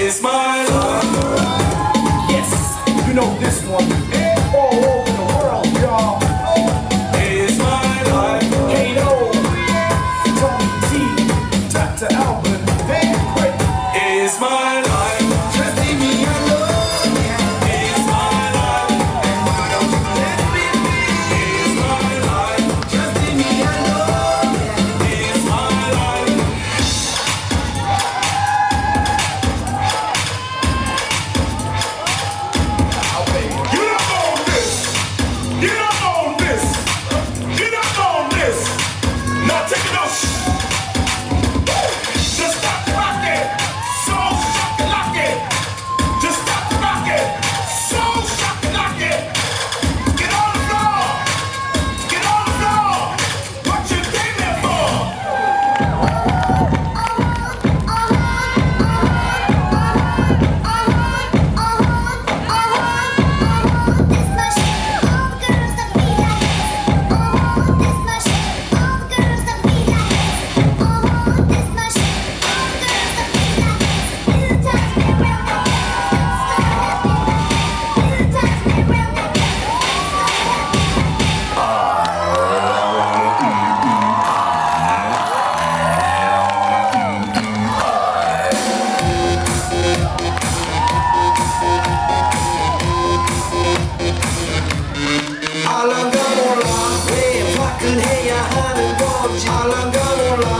is my life. Yes, you know this one. All over the world, y'all. Is my life. Kato, Tony T, Dr. Alvin, Dan Quick. Is my life. Trusting me, I love you. Is my life. And why don't you let me be? Is my life. Trusting me, I love you. Is my life. Get up on this! Get up on this! Get up on this! Now take it off! Just stop the rocket! So shock and lock it! Just stop the rocket! So shock and lock it! Get on the floor! Get on the floor! What you came here for? 알랑가 몰라 왜 화끈해야 하는 건지 알랑가 몰라